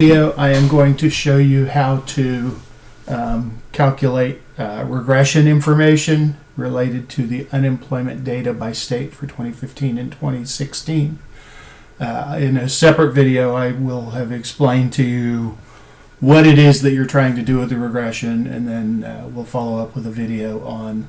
Video, I am going to show you how to calculate regression information related to the unemployment data by state for 2015 and 2016. In a separate video, I will have explained to you what it is that you're trying to do with the regression, and then we'll follow up with a video on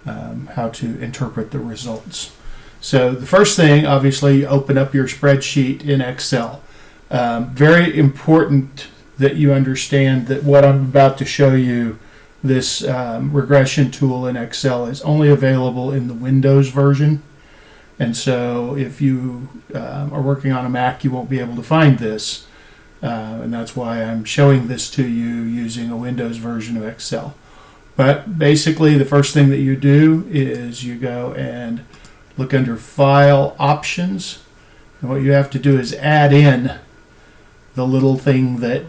how to interpret the results. So the first thing, obviously, you open up your spreadsheet in Excel. Very important that you understand that what I'm about to show you, this regression tool in Excel, is only available in the Windows version. And so if you are working on a Mac, you won't be able to find this. And that's why I'm showing this to you using a Windows version of Excel. But basically, the first thing that you do is you go and look under File Options. And what you have to do is add in the little thing that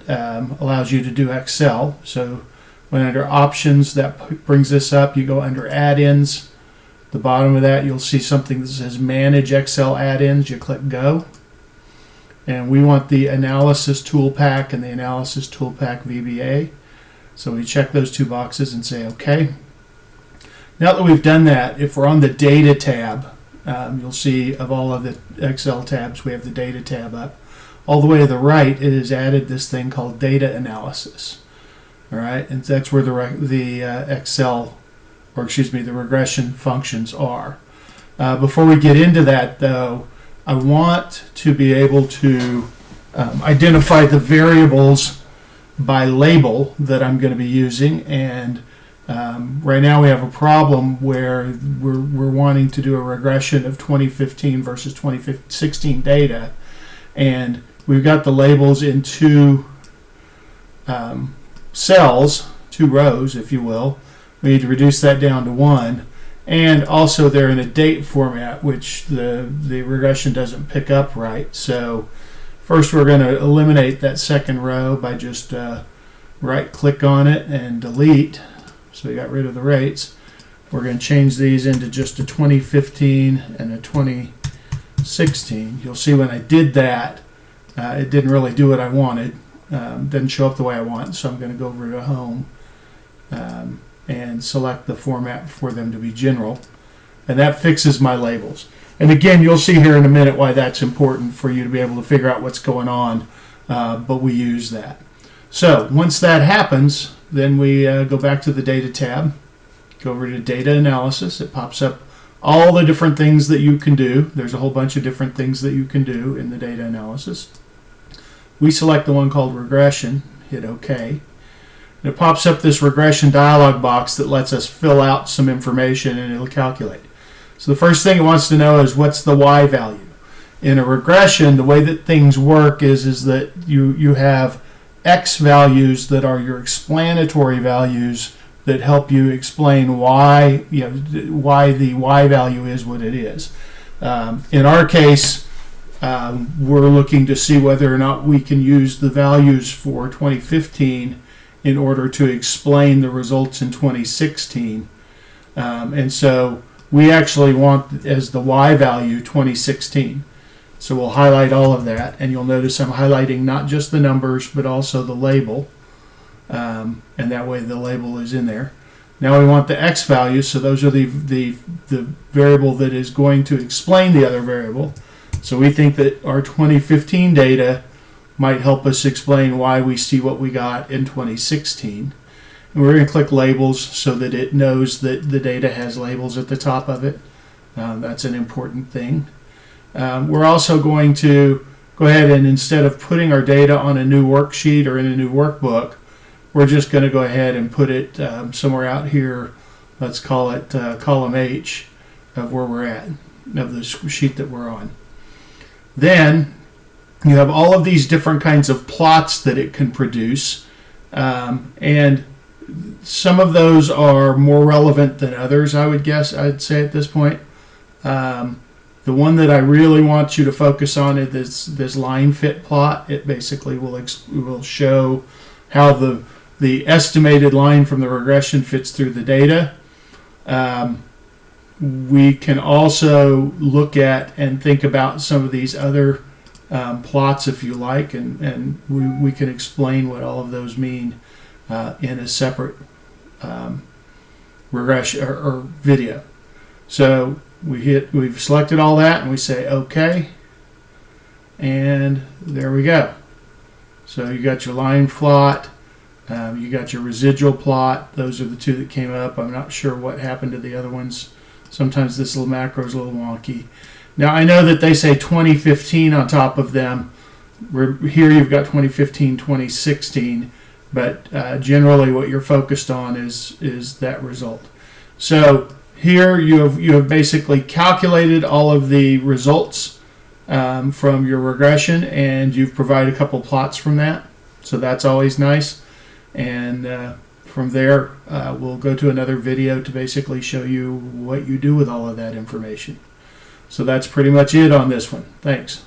allows you to do Excel. So when under Options, that brings this up. You go under Add-ins. The bottom of that, you'll see something that says Manage Excel Add-ins. You click Go. And we want the Analysis Tool Pack and the Analysis Tool Pack VBA. So we check those two boxes and say OK. Now that we've done that, if we're on the Data tab, you'll see of all of the Excel tabs, we have the Data tab up. All the way to the right, it has added this thing called Data Analysis. All right, and that's where the regression functions are. Before we get into that, though, I want to be able to identify the variables by label that I'm going to be using. And right now we have a problem where we're wanting to do a regression of 2015 versus 2016 data, and we've got the labels in two cells, two rows, if you will. We need to reduce that down to one, and also they're in a date format, which the regression doesn't pick up right. So first we're going to eliminate that second row by just right click on it and delete. So we got rid of the rates. We're going to change these into just a 2015 and a 2016. You'll see when I did that, it didn't really do what I wanted. Didn't show up the way I want, so I'm going to go over to Home and select the format for them to be general. And that fixes my labels. And again, you'll see here in a minute why that's important for you to be able to figure out what's going on, but we use that. So once that happens, then we go back to the Data tab, go over to Data Analysis. It pops up all the different things that you can do. There's a whole bunch of different things that you can do in the Data Analysis. We select the one called Regression, hit OK. And it pops up this regression dialog box that lets us fill out some information, and it'll calculate. So the first thing it wants to know is what's the Y value. In a regression, the way that things work is that you have X values that are your explanatory values that help you explain why why the Y value is what it is. In our case, we're looking to see whether or not we can use the values for 2015 in order to explain the results in 2016. And so we actually want as the Y value 2016. So we'll highlight all of that, and you'll notice I'm highlighting not just the numbers but also the label, and that way the label is in there. Now we want the X values, so those are the variable that is going to explain the other variable. So we think that our 2015 data might help us explain why we see what we got in 2016. And we're going to click Labels so that it knows that the data has labels at the top of it. That's an important thing. We're also going to go ahead and, instead of putting our data on a new worksheet or in a new workbook, we're just going to go ahead and put it somewhere out here. Let's call it column H of where we're at, of the sheet that we're on. Then you have all of these different kinds of plots that it can produce, and some of those are more relevant than others, I'd say at this point. The one that I really want you to focus on is this line fit plot. It basically will show how the estimated line from the regression fits through the data. We can also look at and think about some of these other plots if you like, and we can explain what all of those mean in a separate regression or video. So we've selected all that, and we say OK, and there we go. So you got your line plot, you got your residual plot. Those are the two that came up. I'm not sure what happened to the other ones. Sometimes this little macro is a little wonky. Now I know that they say 2015 on top of them. Here you've got 2015, 2016, but generally what you're focused on is that result. So here you have basically calculated all of the results from your regression, and you've provided a couple plots from that. So that's always nice. And from there, we'll go to another video to basically show you what you do with all of that information. So that's pretty much it on this one. Thanks.